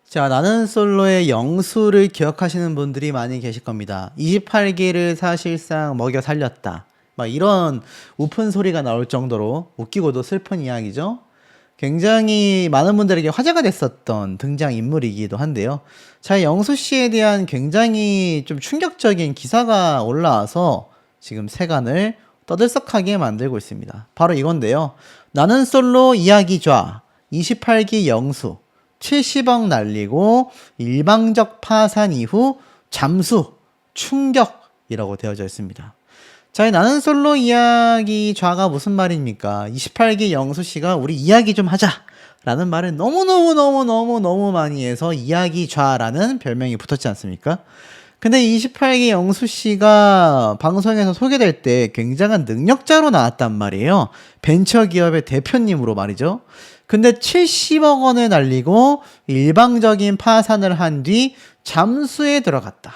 자, 나는 솔로의 영수를 기억하시는 분들이 많이 계실 겁니다. 28기를 사실상 먹여 살렸다. 막 이런 우픈 소리가 나올 정도로 웃기고도 슬픈 이야기죠. 굉장히 많은 분들에게 화제가 됐었던 등장인물이기도 한데요. 자, 영수 씨에 대한 굉장히 좀 충격적인 기사가 올라와서 지금 세간을 떠들썩하게 만들고 있습니다. 바로 이건데요. 나는 솔로 이야기좌 28기 영수 70억 날리고 일방적 파산 이후 잠수 충격이라고 되어져 있습니다. 자, 나는 솔로 이야기 좌가 무슨 말입니까? 28기 영수 씨가 우리 이야기 좀 하자 라는 말을 너무 많이 해서 이야기 좌라는 별명이 붙었지 않습니까? 근데 28기 영수 씨가 방송에서 소개될 때 굉장한 능력자로 나왔단 말이에요. 벤처기업의 대표님으로 말이죠. 근데 70억 원을 날리고 일방적인 파산을 한 뒤 잠수에 들어갔다.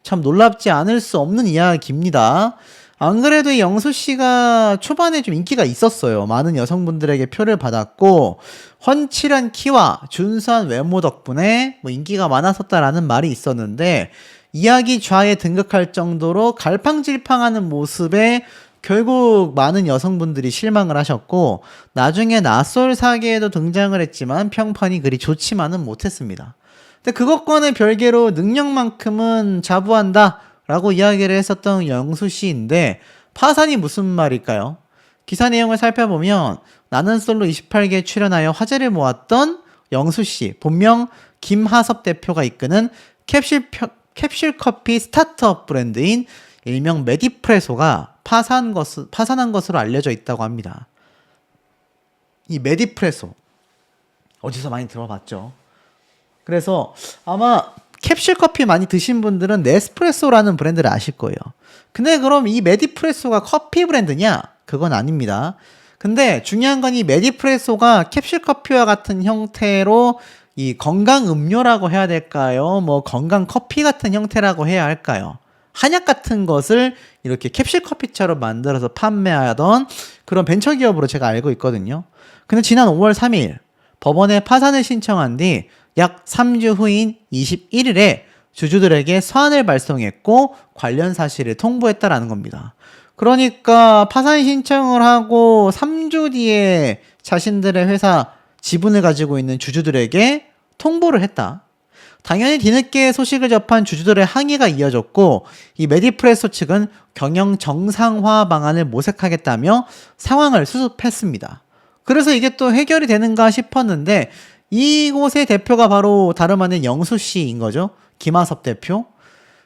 참 놀랍지 않을 수 없는 이야기입니다. 안 그래도 이 영수 씨가 초반에 좀 인기가 있었어요. 많은 여성분들에게 표를 받았고 훤칠한 키와 준수한 외모 덕분에 뭐 인기가 많았었다라는 말이 있었는데 이야기 좌에 등극할 정도로 갈팡질팡하는 모습에 결국 많은 여성분들이 실망을 하셨고 나중에 낯설 사계에도 등장을 했지만 평판이 그리 좋지만은 못했습니다. 근데 그것과는 별개로 능력만큼은 자부한다 라고 이야기를 했었던 영수 씨인데 파산이 무슨 말일까요? 기사 내용을 살펴보면 나는 솔로 28기에 출연하여 화제를 모았던 영수 씨, 본명 김하섭 대표가 이끄는 캡슐 커피 스타트업 브랜드인 일명 메디프레소가 파산한 것으로 알려져 있다고 합니다. 이 메디프레소 어디서 많이 들어봤죠? 그래서 아마 캡슐 커피 많이 드신 분들은 네스프레소라는 브랜드를 아실 거예요. 근데 그럼 이 메디프레소가 커피 브랜드냐? 그건 아닙니다. 근데 중요한 건 이 메디프레소가 캡슐 커피와 같은 형태로 이 건강 음료라고 해야 될까요? 뭐 건강 커피 같은 형태라고 해야 할까요? 한약 같은 것을 이렇게 캡슐 커피처럼 만들어서 판매하던 그런 벤처기업으로 제가 알고 있거든요. 근데 지난 5월 3일 법원에 파산을 신청한 뒤 약 3주 후인 21일에 주주들에게 서한을 발송했고 관련 사실을 통보했다라는 겁니다. 그러니까 파산 신청을 하고 3주 뒤에 자신들의 회사 지분을 가지고 있는 주주들에게 통보를 했다. 당연히 뒤늦게 소식을 접한 주주들의 항의가 이어졌고 이 메디프레소 측은 경영 정상화 방안을 모색하겠다며 상황을 수습했습니다. 그래서 이게 또 해결이 되는가 싶었는데 이곳의 대표가 바로 다름 아닌 영수 씨인 거죠. 김하섭 대표.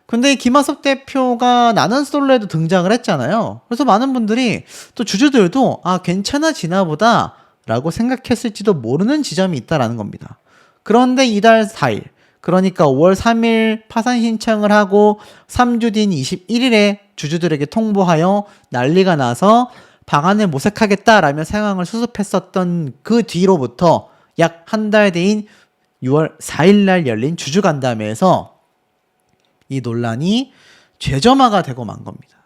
근데 이 김하섭 대표가 나는 솔로에도 등장을 했잖아요. 그래서 많은 분들이 또 주주들도 아 괜찮아지나 보다 라고 생각했을지도 모르는 지점이 있다라는 겁니다. 그런데 이달 4일 그러니까 5월 3일 파산 신청을 하고 3주 뒤인 21일에 주주들에게 통보하여 난리가 나서 방안을 모색하겠다라며 상황을 수습했었던 그 뒤로부터 약 한 달 뒤인 6월 4일 날 열린 주주간담회에서 이 논란이 죄점화가 되고 만 겁니다.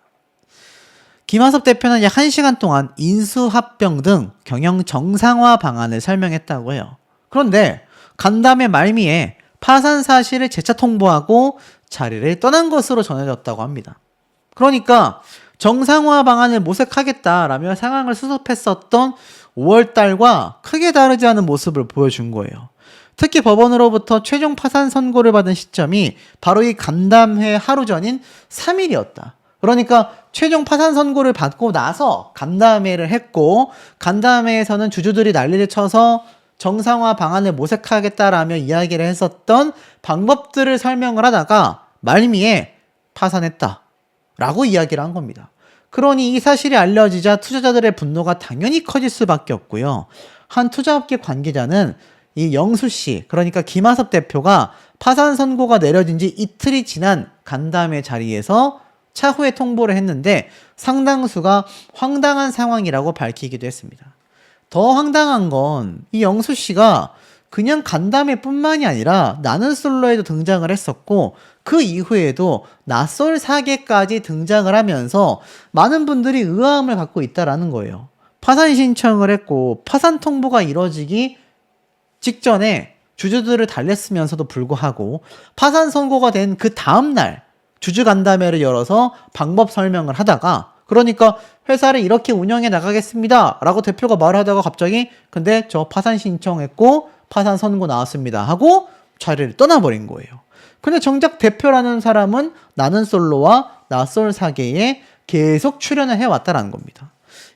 김하섭 대표는 약 1시간 동안 인수합병 등 경영 정상화 방안을 설명했다고 해요. 그런데 간담회 말미에 파산 사실을 재차 통보하고 자리를 떠난 것으로 전해졌다고 합니다. 그러니까 정상화 방안을 모색하겠다라며 상황을 수습했었던 5월달과 크게 다르지 않은 모습을 보여준 거예요. 특히 법원으로부터 최종 파산 선고를 받은 시점이 바로 이 간담회 하루 전인 3일이었다. 그러니까 최종 파산 선고를 받고 나서 간담회를 했고 간담회에서는 주주들이 난리를 쳐서 정상화 방안을 모색하겠다라며 이야기를 했었던 방법들을 설명을 하다가 말미에 파산했다 라고 이야기를 한 겁니다. 그러니 이 사실이 알려지자 투자자들의 분노가 당연히 커질 수밖에 없고요. 한 투자업계 관계자는 이 영수 씨, 그러니까 김하섭 대표가 파산 선고가 내려진 지 이틀이 지난 간담회 자리에서 차후에 통보를 했는데 상당수가 황당한 상황이라고 밝히기도 했습니다. 더 황당한 건 이 영수 씨가 그냥 간담회뿐만이 아니라 나는 솔로에도 등장을 했었고 그 이후에도 낯설 사계까지 등장을 하면서 많은 분들이 의아함을 갖고 있다라는 거예요. 파산 신청을 했고 파산 통보가 이뤄지기 직전에 주주들을 달랬으면서도 불구하고 파산 선고가 된 그 다음날 주주간담회를 열어서 방법 설명을 하다가, 그러니까 회사를 이렇게 운영해 나가겠습니다 라고 대표가 말하다가 갑자기 근데 저 파산 신청했고 파산 선고 나왔습니다 하고 자리를 떠나버린 거예요. 근데 정작 대표라는 사람은 나는 솔로와 나솔 사계에 계속 출연을 해왔다라는 겁니다.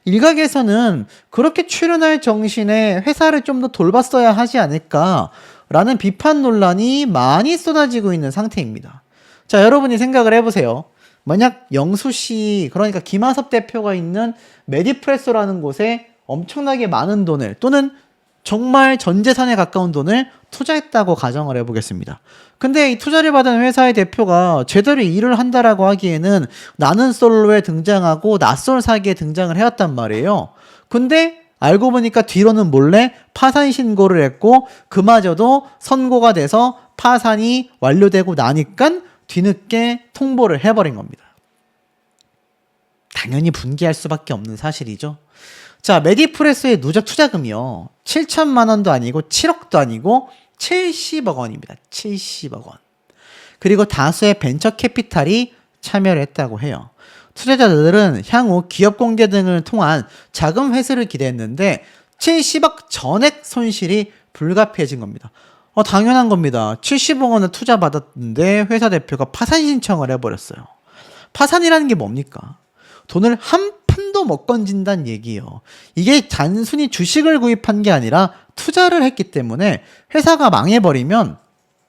일각에서는 그렇게 출연할 정신에 회사를 좀 더 돌봤어야 하지 않을까라는 비판 논란이 많이 쏟아지고 있는 상태입니다. 자, 여러분이 생각을 해보세요. 만약 영수 씨, 그러니까 김하섭 대표가 있는 메디프레소라는 곳에 엄청나게 많은 돈을, 또는 정말 전 재산에 가까운 돈을 투자했다고 가정을 해보겠습니다. 근데 이 투자를 받은 회사의 대표가 제대로 일을 한다라고 하기에는 나는 솔로에 등장하고 나솔 사기에 등장을 해왔단 말이에요. 근데 알고 보니까 뒤로는 몰래 파산 신고를 했고 그마저도 선고가 돼서 파산이 완료되고 나니까 뒤늦게 통보를 해버린 겁니다. 당연히 분개할 수밖에 없는 사실이죠. 자, 메디프레소의 누적 투자금이요. 7천만 원도 아니고 7억도 아니고 70억 원입니다. 70억 원. 그리고 다수의 벤처 캐피탈이 참여를 했다고 해요. 투자자들은 향후 기업 공개 등을 통한 자금 회수를 기대했는데 70억 전액 손실이 불가피해진 겁니다. 당연한 겁니다. 70억 원을 투자받았는데 회사 대표가 파산 신청을 해버렸어요. 파산이라는 게 뭡니까? 돈을 한 푼도 못 건진다는 얘기예요. 이게 단순히 주식을 구입한 게 아니라 투자를 했기 때문에 회사가 망해버리면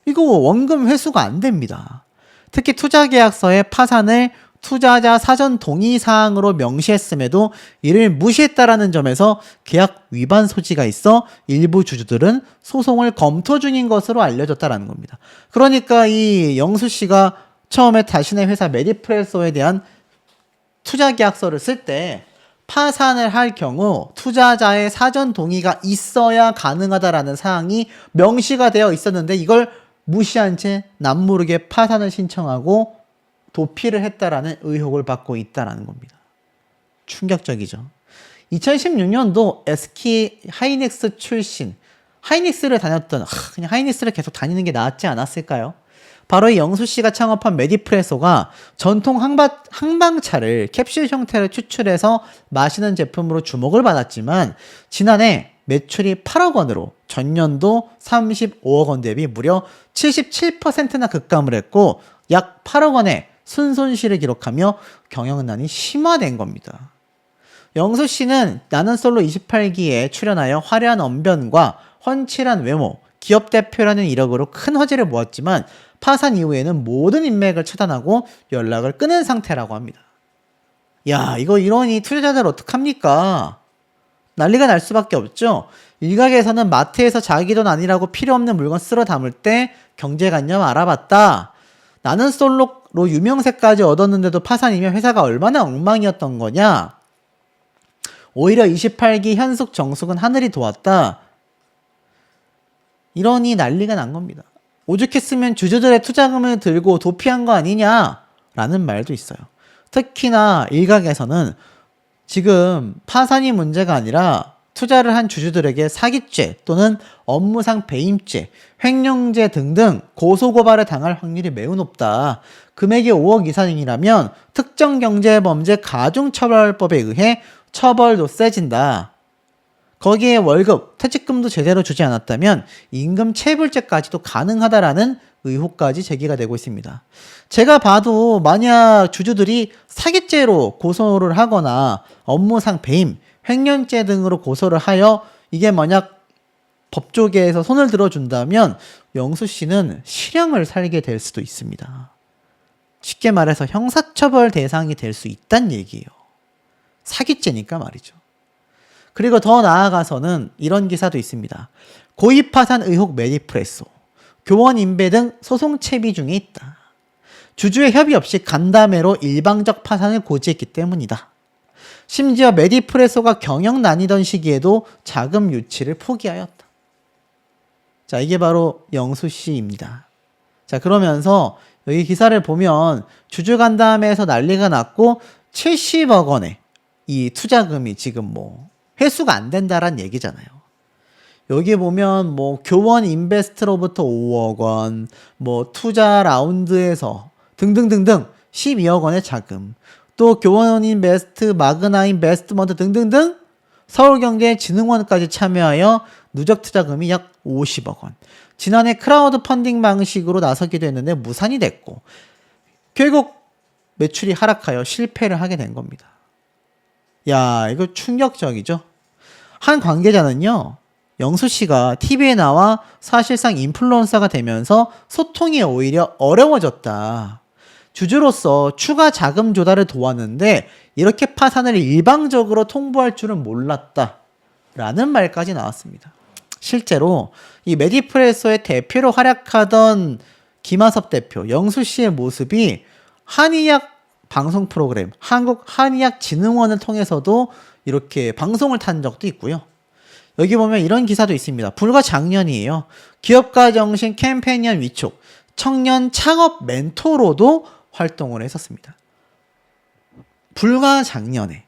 이거 원금 회수가 안 됩니다. 특히 투자계약서에 파산을 투자자 사전 동의사항으로 명시했음에도 이를 무시했다라는 점에서 계약 위반 소지가 있어 일부 주주들은 소송을 검토 중인 것으로 알려졌다라는 겁니다. 그러니까 이 영수 씨가 처음에 자신의 회사 메디프레소에 대한 투자계약서를 쓸 때 파산을 할 경우 투자자의 사전 동의가 있어야 가능하다라는 사항이 명시가 되어 있었는데 이걸 무시한 채 남모르게 파산을 신청하고 도피를 했다라는 의혹을 받고 있다라는 겁니다. 충격적이죠. 2016년도 SK 하이닉스 출신, 하이닉스를 다녔던, 그냥 하이닉스를 계속 다니는 게 낫지 않았을까요? 바로 이 영수 씨가 창업한 메디프레소가 전통 항방차를 캡슐 형태로 추출해서 마시는 제품으로 주목을 받았지만 지난해 매출이 8억 원으로 전년도 35억 원 대비 무려 77%나 급감을 했고 약 8억 원의 순손실을 기록하며 경영난이 심화된 겁니다. 영수 씨는 나는 솔로 28기에 출연하여 화려한 언변과 훤칠한 외모, 기업 대표라는 이력으로 큰 화제를 모았지만 파산 이후에는 모든 인맥을 차단하고 연락을 끊은 상태라고 합니다. 야, 이거 이러니 투자자들 어떡합니까? 난리가 날 수밖에 없죠. 일각에서는 마트에서 자기 돈 아니라고 필요 없는 물건 쓸어 담을 때 경제관념 알아봤다. 나는 솔로로 유명세까지 얻었는데도 파산이면 회사가 얼마나 엉망이었던 거냐. 오히려 28기 현숙 정숙은 하늘이 도왔다. 이러니 난리가 난 겁니다. 오죽했으면 주주들의 투자금을 들고 도피한 거 아니냐라는 말도 있어요. 특히나 일각에서는 지금 파산이 문제가 아니라 투자를 한 주주들에게 사기죄 또는 업무상 배임죄, 횡령죄 등등 고소고발을 당할 확률이 매우 높다. 금액이 5억 이상이라면 특정경제범죄 가중처벌법에 의해 처벌도 세진다. 거기에 월급, 퇴직금도 제대로 주지 않았다면 임금 체불죄까지도 가능하다라는 의혹까지 제기가 되고 있습니다. 제가 봐도 만약 주주들이 사기죄로 고소를 하거나 업무상 배임, 횡령죄 등으로 고소를 하여 이게 만약 법조계에서 손을 들어준다면 영수 씨는 실형을 살게 될 수도 있습니다. 쉽게 말해서 형사처벌 대상이 될 수 있다는 얘기예요. 사기죄니까 말이죠. 그리고 더 나아가서는 이런 기사도 있습니다. 고의 파산 의혹 메디프레소, 교원 인배 등 소송 채비 중에 있다. 주주의 협의 없이 간담회로 일방적 파산을 고지했기 때문이다. 심지어 메디프레소가 경영난이던 시기에도 자금 유치를 포기하였다. 자, 이게 바로 영수 씨입니다. 자, 그러면서 여기 기사를 보면 주주 간담회에서 난리가 났고 70억 원의 이 투자금이 지금 회수가 안 된다란 얘기잖아요. 여기 보면 뭐 교원 인베스트로부터 5억 원, 뭐 투자 라운드에서 등등등등 12억 원의 자금, 또 교원 인베스트, 마그나 인베스트먼트 등등등 서울경제진흥원까지 참여하여 누적 투자금이 약 50억 원. 지난해 크라우드 펀딩 방식으로 나서기도 했는데 무산이 됐고 결국 매출이 하락하여 실패를 하게 된 겁니다. 야, 이거 충격적이죠? 한 관계자는요, 영수 씨가 TV에 나와 사실상 인플루언서가 되면서 소통이 오히려 어려워졌다. 주주로서 추가 자금 조달을 도왔는데 이렇게 파산을 일방적으로 통보할 줄은 몰랐다. 라는 말까지 나왔습니다. 실제로 이 메디프레소의 대표로 활약하던 김하섭 대표, 영수 씨의 모습이 한의학 방송 프로그램, 한국 한의학진흥원을 통해서도 이렇게 방송을 탄 적도 있고요. 여기 보면 이런 기사도 있습니다. 불과 작년이에요. 기업가 정신 캠페인년 위촉, 청년 창업 멘토로도 활동을 했었습니다. 불과 작년에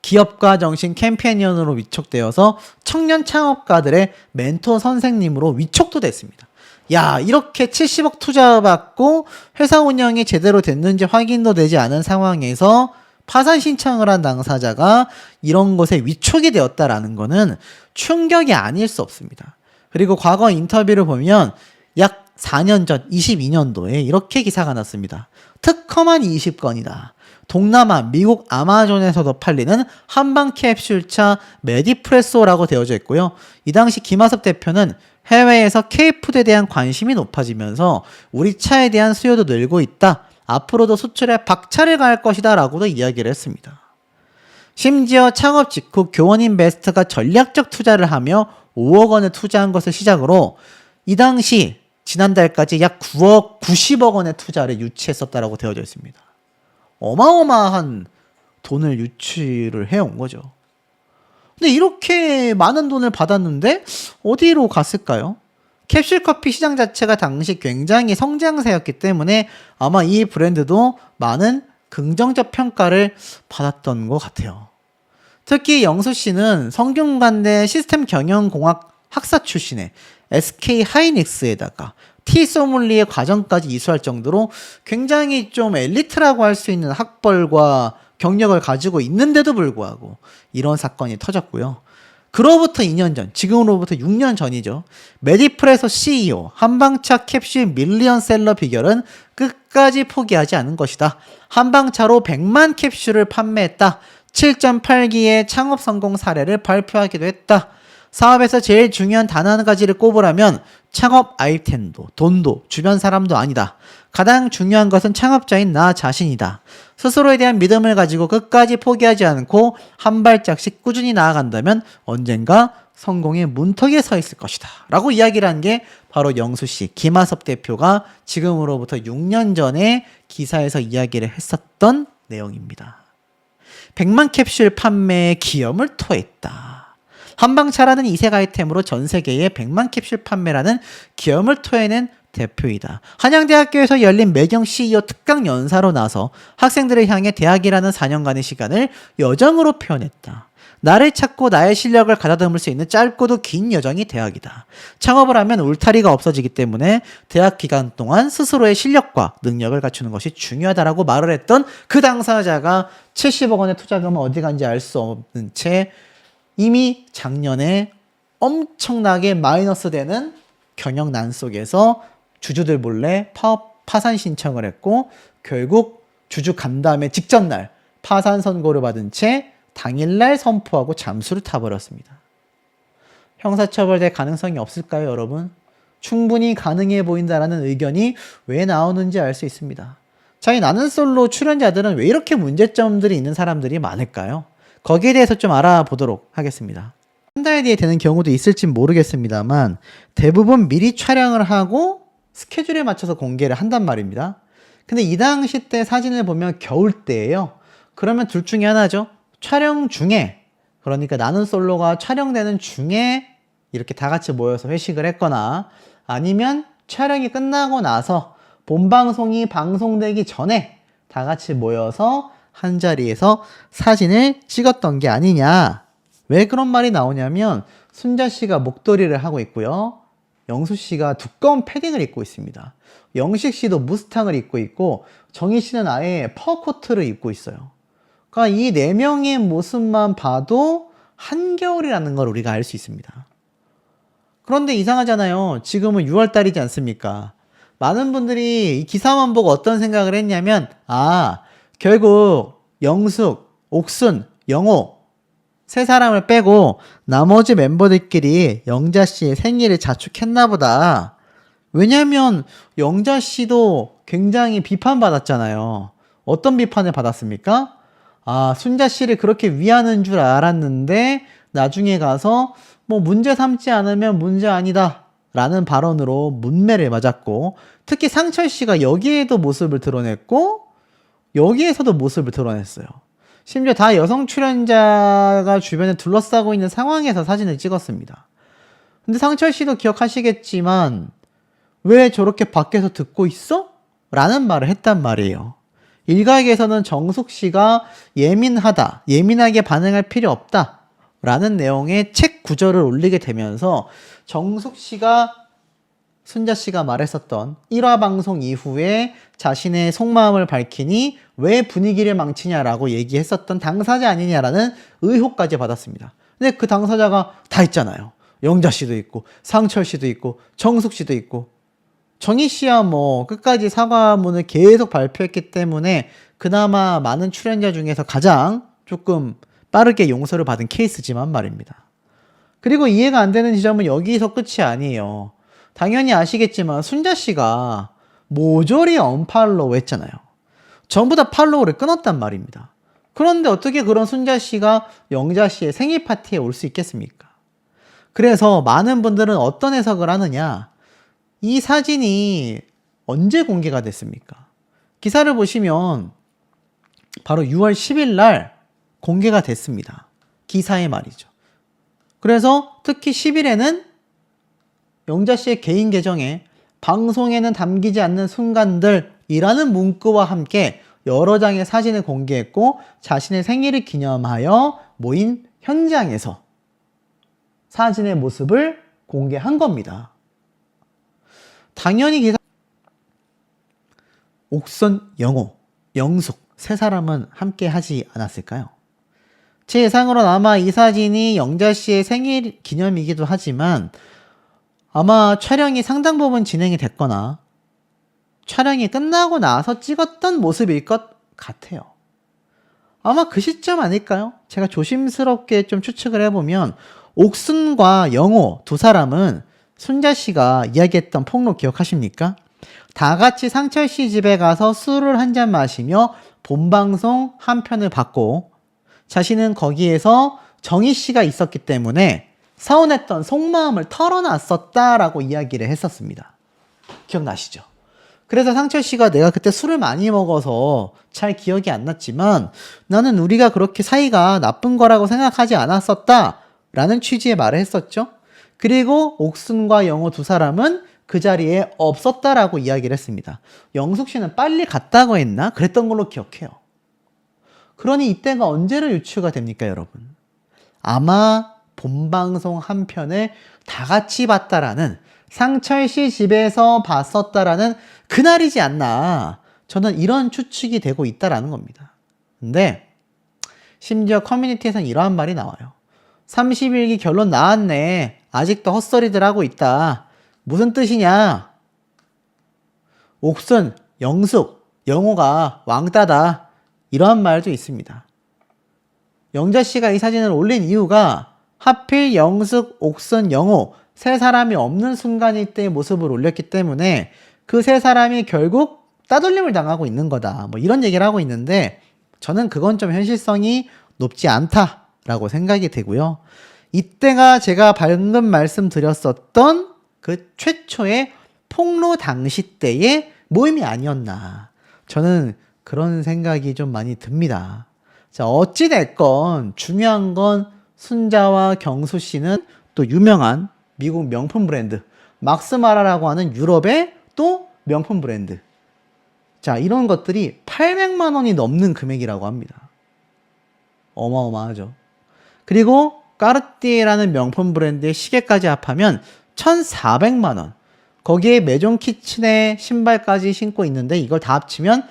기업가 정신 캠페인년으로 위촉되어서 청년 창업가들의 멘토 선생님으로 위촉도 됐습니다. 야, 이렇게 70억 투자받고 회사 운영이 제대로 됐는지 확인도 되지 않은 상황에서 파산 신청을 한 당사자가 이런 것에 위촉이 되었다라는 것은 충격이 아닐 수 없습니다. 그리고 과거 인터뷰를 보면 약 4년 전 22년도에 이렇게 기사가 났습니다. 특허만 20건이다. 동남아, 미국 아마존에서도 팔리는 한방 캡슐차 메디프레소라고 되어져 있고요. 이 당시 김하섭 대표는 해외에서 K푸드에 대한 관심이 높아지면서 우리 차에 대한 수요도 늘고 있다. 앞으로도 수출에 박차를 가할 것이다 라고도 이야기를 했습니다. 심지어 창업 직후 교원인베스트가 전략적 투자를 하며 5억 원을 투자한 것을 시작으로 이 당시 지난달까지 약 90억 원의 투자를 유치했었다라고 되어져 있습니다. 어마어마한 돈을 유치를 해온 거죠. 근데 이렇게 많은 돈을 받았는데 어디로 갔을까요? 캡슐커피 시장 자체가 당시 굉장히 성장세였기 때문에 아마 이 브랜드도 많은 긍정적 평가를 받았던 것 같아요. 특히 영수 씨는 성균관대 시스템경영공학 학사 출신의 SK 하이닉스에다가 티소믈리에 과정까지 이수할 정도로 굉장히 좀 엘리트라고 할 수 있는 학벌과 경력을 가지고 있는데도 불구하고 이런 사건이 터졌고요. 그로부터 2년 전, 지금으로부터 6년 전이죠. 메디프레소 CEO, 한방차 캡슐 밀리언셀러 비결은 끝까지 포기하지 않은 것이다. 한방차로 100만 캡슐을 판매했다. 7.8기의 창업 성공 사례를 발표하기도 했다. 사업에서 제일 중요한 단 한 가지를 꼽으라면 창업 아이템도 돈도 주변 사람도 아니다. 가장 중요한 것은 창업자인 나 자신이다. 스스로에 대한 믿음을 가지고 끝까지 포기하지 않고 한 발짝씩 꾸준히 나아간다면 언젠가 성공의 문턱에 서 있을 것이다. 라고 이야기를 한 게 바로 영수씨, 김하섭 대표가 지금으로부터 6년 전에 기사에서 이야기를 했었던 내용입니다. 100만 캡슐 판매에 기염을 토했다. 한방차라는 이색 아이템으로 전 세계에 100만 캡슐 판매라는 기염을 토해낸 대표이다. 한양대학교에서 열린 매경 CEO 특강 연사로 나서 학생들을 향해 대학이라는 4년간의 시간을 여정으로 표현했다. 나를 찾고 나의 실력을 가다듬을 수 있는 짧고도 긴 여정이 대학이다. 창업을 하면 울타리가 없어지기 때문에 대학 기간 동안 스스로의 실력과 능력을 갖추는 것이 중요하다라고 말을 했던 그 당사자가 70억 원의 투자금은 어디 간지 알 수 없는 채 이미 작년에 엄청나게 마이너스 되는 경영난 속에서 주주들 몰래 파산 신청을 했고 결국 주주 간담회 직전 날 파산 선고를 받은 채 당일날 선포하고 잠수를 타버렸습니다. 형사처벌될 가능성이 없을까요, 여러분? 충분히 가능해 보인다라는 의견이 왜 나오는지 알 수 있습니다. 자, 이 나는 솔로 출연자들은 왜 이렇게 문제점들이 있는 사람들이 많을까요? 거기에 대해서 좀 알아보도록 하겠습니다. 한 달 뒤에 되는 경우도 있을진 모르겠습니다만 대부분 미리 촬영을 하고 스케줄에 맞춰서 공개를 한단 말입니다. 근데 이 당시 때 사진을 보면 겨울 때예요. 그러면 둘 중에 하나죠. 촬영 중에, 그러니까 나는 솔로가 촬영되는 중에 이렇게 다 같이 모여서 회식을 했거나 아니면 촬영이 끝나고 나서 본방송이 방송되기 전에 다 같이 모여서 한자리에서 사진을 찍었던 게 아니냐. 왜 그런 말이 나오냐면 순자 씨가 목도리를 하고 있고요. 영수 씨가 두꺼운 패딩을 입고 있습니다. 영식 씨도 무스탕을 입고 있고 정희 씨는 아예 퍼코트를 입고 있어요. 그러니까 이 네 명의 모습만 봐도 한겨울이라는 걸 우리가 알 수 있습니다. 그런데 이상하잖아요. 지금은 6월 달이지 않습니까? 많은 분들이 이 기사만 보고 어떤 생각을 했냐면, 아, 결국 영숙, 옥순, 영호 세 사람을 빼고 나머지 멤버들끼리 영자 씨의 생일을 자축했나 보다. 왜냐면 영자 씨도 굉장히 비판받았잖아요. 어떤 비판을 받았습니까? 아, 순자 씨를 그렇게 위하는 줄 알았는데 나중에 가서 뭐 문제 삼지 않으면 문제 아니다 라는 발언으로 문매를 맞았고, 특히 상철 씨가 여기에도 모습을 드러냈고 여기에서도 모습을 드러냈어요. 심지어 다 여성 출연자가 주변에 둘러싸고 있는 상황에서 사진을 찍었습니다. 근데 상철 씨도 기억하시겠지만 왜 저렇게 밖에서 듣고 있어? 라는 말을 했단 말이에요. 일각에서는 정숙 씨가 예민하다, 예민하게 반응할 필요 없다 라는 내용의 책 구절을 올리게 되면서 정숙 씨가 순자 씨가 말했었던 1화 방송 이후에 자신의 속마음을 밝히니 왜 분위기를 망치냐라고 얘기했었던 당사자 아니냐라는 의혹까지 받았습니다. 근데 그 당사자가 다 있잖아요. 영자 씨도 있고 상철 씨도 있고 정숙 씨도 있고 정희 씨야 뭐 끝까지 사과문을 계속 발표했기 때문에 그나마 많은 출연자 중에서 가장 조금 빠르게 용서를 받은 케이스지만 말입니다. 그리고 이해가 안 되는 지점은 여기서 끝이 아니에요. 당연히 아시겠지만 순자 씨가 모조리 언팔로우 했잖아요. 전부 다 팔로우를 끊었단 말입니다. 그런데 어떻게 그런 순자 씨가 영자 씨의 생일 파티에 올 수 있겠습니까? 그래서 많은 분들은 어떤 해석을 하느냐, 이 사진이 언제 공개가 됐습니까? 기사를 보시면 바로 6월 10일 날 공개가 됐습니다. 기사의 말이죠. 그래서 특히 10일에는 영자 씨의 개인 계정에 방송에는 담기지 않는 순간들이라는 문구와 함께 여러 장의 사진을 공개했고 자신의 생일을 기념하여 모인 현장에서 사진의 모습을 공개한 겁니다. 당연히 기사 옥선, 영호, 영숙 세 사람은 함께 하지 않았을까요? 제 예상으로는 아마 이 사진이 영자 씨의 생일 기념이기도 하지만 아마 촬영이 상당 부분 진행이 됐거나 촬영이 끝나고 나서 찍었던 모습일 것 같아요. 아마 그 시점 아닐까요? 제가 조심스럽게 좀 추측을 해보면 옥순과 영호 두 사람은 순자 씨가 이야기했던 폭로 기억하십니까? 다 같이 상철 씨 집에 가서 술을 한 잔 마시며 본방송 한 편을 봤고 자신은 거기에서 정희 씨가 있었기 때문에 서운했던 속마음을 털어놨었다라고 이야기를 했었습니다. 기억나시죠? 그래서 상철 씨가 내가 그때 술을 많이 먹어서 잘 기억이 안 났지만 나는 우리가 그렇게 사이가 나쁜 거라고 생각하지 않았었다 라는 취지의 말을 했었죠. 그리고 옥순과 영호 두 사람은 그 자리에 없었다라고 이야기를 했습니다. 영숙 씨는 빨리 갔다고 했나? 그랬던 걸로 기억해요. 그러니 이때가 언제로 유추가 됩니까, 여러분? 아마 본방송 한 편을 다 같이 봤다라는, 상철 씨 집에서 봤었다라는 그날이지 않나, 저는 이런 추측이 되고 있다라는 겁니다. 근데 심지어 커뮤니티에서는 이러한 말이 나와요. 30일기 결론 나왔네. 아직도 헛소리들 하고 있다. 무슨 뜻이냐? 옥순, 영숙, 영호가 왕따다. 이러한 말도 있습니다. 영자 씨가 이 사진을 올린 이유가 하필 영숙, 옥순, 영호 세 사람이 없는 순간일 때의 모습을 올렸기 때문에 그 세 사람이 결국 따돌림을 당하고 있는 거다. 뭐 이런 얘기를 하고 있는데 저는 그건 좀 현실성이 높지 않다라고 생각이 되고요. 이때가 제가 방금 말씀드렸었던 그 최초의 폭로 당시 때의 모임이 아니었나. 저는 그런 생각이 좀 많이 듭니다. 자, 어찌됐건 중요한 건 순자와 경수 씨는 또 유명한 미국 명품 브랜드 막스마라라고 하는 유럽의 또 명품 브랜드. 자, 이런 것들이 800만 원이 넘는 금액이라고 합니다. 어마어마하죠. 그리고 까르띠에라는 명품 브랜드의 시계까지 합하면 1,400만 원. 거기에 메종 키친의 신발까지 신고 있는데 이걸 다 합치면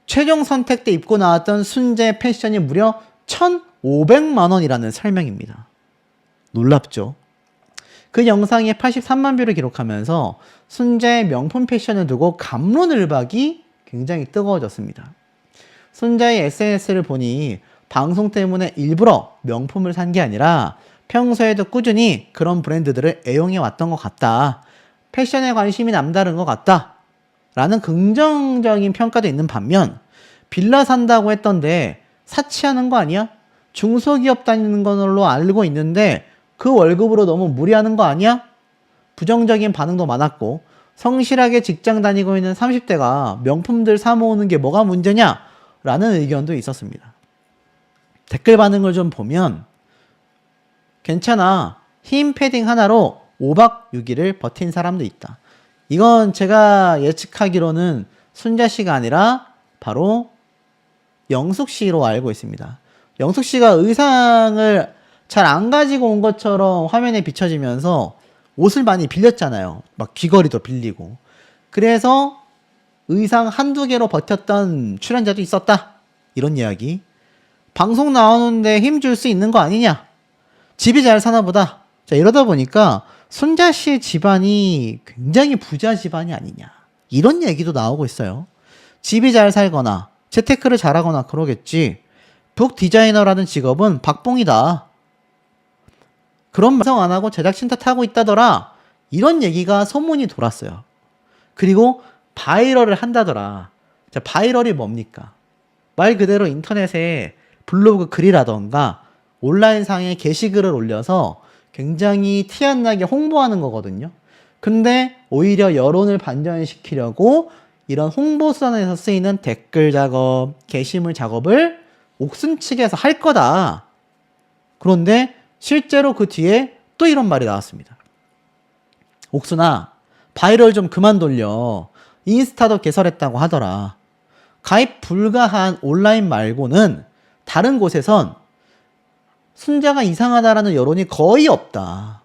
최종 선택 때 입고 나왔던 순재 패션이 무려 1,500만 원이라는 설명입니다. 놀랍죠? 그 영상이 83만 뷰를 기록하면서 순재의 명품 패션을 두고 갑론을박이 굉장히 뜨거워졌습니다. 순재의 SNS를 보니 방송 때문에 일부러 명품을 산 게 아니라 평소에도 꾸준히 그런 브랜드들을 애용해 왔던 것 같다. 패션에 관심이 남다른 것 같다. 라는 긍정적인 평가도 있는 반면 빌라 산다고 했던데 사치하는 거 아니야? 중소기업 다니는 걸로 알고 있는데 그 월급으로 너무 무리하는 거 아니야? 부정적인 반응도 많았고 성실하게 직장 다니고 있는 30대가 명품들 사 모으는 게 뭐가 문제냐? 라는 의견도 있었습니다. 댓글 반응을 좀 보면 괜찮아. 흰 패딩 하나로 5박 6일을 버틴 사람도 있다. 이건 제가 예측하기로는 순자 씨가 아니라 바로 영숙 씨로 알고 있습니다. 영숙 씨가 의상을 잘 안 가지고 온 것처럼 화면에 비춰지면서 옷을 많이 빌렸잖아요. 막 귀걸이도 빌리고. 그래서 의상 한두 개로 버텼던 출연자도 있었다. 이런 이야기. 방송 나오는데 힘줄 수 있는 거 아니냐? 집이 잘 사나 보다. 자, 이러다 보니까 순자 씨의 집안이 굉장히 부자 집안이 아니냐. 이런 얘기도 나오고 있어요. 집이 잘 살거나 재테크를 잘하거나 그러겠지. 북 디자이너라는 직업은 박봉이다. 그런 말성 안 하고 제작진 탓하고 있다더라. 이런 얘기가 소문이 돌았어요. 그리고 바이럴을 한다더라. 자, 바이럴이 뭡니까? 말 그대로 인터넷에 블로그 글이라던가 온라인상에 게시글을 올려서 굉장히 티 안 나게 홍보하는 거거든요. 근데 오히려 여론을 반전시키려고 이런 홍보 수단에서 쓰이는 댓글 작업, 게시물 작업을 옥순 측에서 할 거다. 그런데 실제로 그 뒤에 또 이런 말이 나왔습니다. 옥순아, 바이럴 좀 그만 돌려. 인스타도 개설했다고 하더라. 가입 불가한 온라인 말고는 다른 곳에선 순자가 이상하다라는 여론이 거의 없다.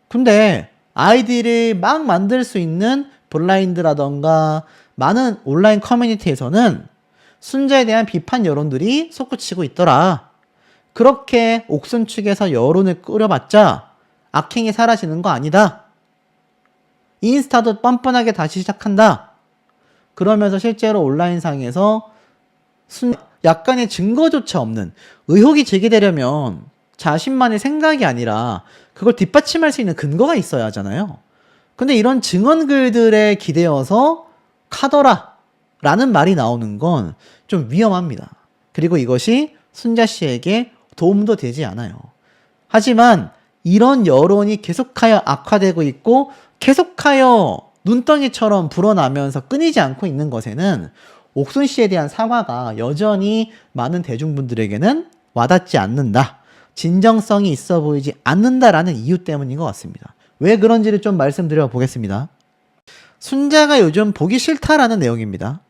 근데 아이디를 막 만들 수 있는 블라인드라던가 많은 온라인 커뮤니티에서는 순자에 대한 비판 여론들이 솟구치고 있더라. 그렇게 옥순 측에서 여론을 끌어봤자 악행이 사라지는 거 아니다. 인스타도 뻔뻔하게 다시 시작한다. 그러면서 실제로 온라인상에서 약간의 증거조차 없는 의혹이 제기되려면 자신만의 생각이 아니라 그걸 뒷받침할 수 있는 근거가 있어야 하잖아요. 근데 이런 증언글들에 기대어서 카더라 라는 말이 나오는 건 좀 위험합니다. 그리고 이것이 순자 씨에게 도움도 되지 않아요. 하지만 이런 여론이 계속하여 악화되고 있고 계속하여 눈덩이처럼 불어나면서 끊이지 않고 있는 것에는 옥순 씨에 대한 사과가 여전히 많은 대중분들에게는 와닿지 않는다. 진정성이 있어 보이지 않는다라는 이유 때문인 것 같습니다. 왜 그런지를 좀 말씀드려 보겠습니다. 순자가 요즘 보기 싫다라는 내용입니다.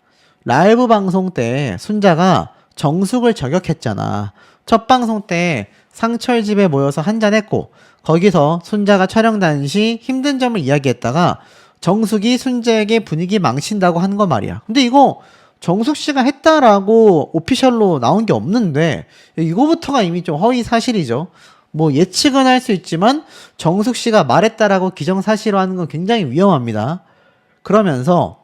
라이브 방송 때 순자가 정숙을 저격했잖아. 첫 방송 때 상철 집에 모여서 한잔했고 거기서 순자가 촬영 당시 힘든 점을 이야기했다가 정숙이 순자에게 분위기 망친다고 한 거 말이야. 근데 이거 정숙 씨가 했다라고 오피셜로 나온 게 없는데 이거부터가 이미 좀 허위 사실이죠. 뭐 예측은 할 수 있지만 정숙 씨가 말했다라고 기정사실화하는 건 굉장히 위험합니다. 그러면서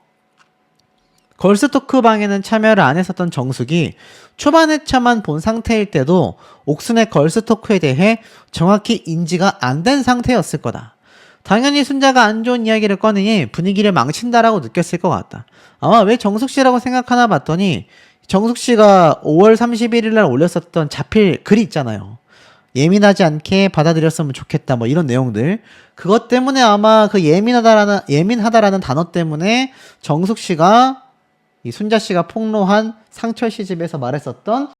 걸스토크 방에는 참여를 안 했었던 정숙이 초반 회차만 본 상태일 때도 옥순의 걸스토크에 대해 정확히 인지가 안 된 상태였을 거다. 당연히 순자가 안 좋은 이야기를 꺼내니 분위기를 망친다라고 느꼈을 것 같다. 아마 왜 정숙 씨라고 생각하나 봤더니 정숙 씨가 5월 31일 날 올렸었던 자필 글이 있잖아요. 예민하지 않게 받아들였으면 좋겠다 뭐 이런 내용들. 그것 때문에 아마 그 예민하다라는 단어 때문에 정숙 씨가 이 순자 씨가 폭로한 상철 씨 집에서 말했었던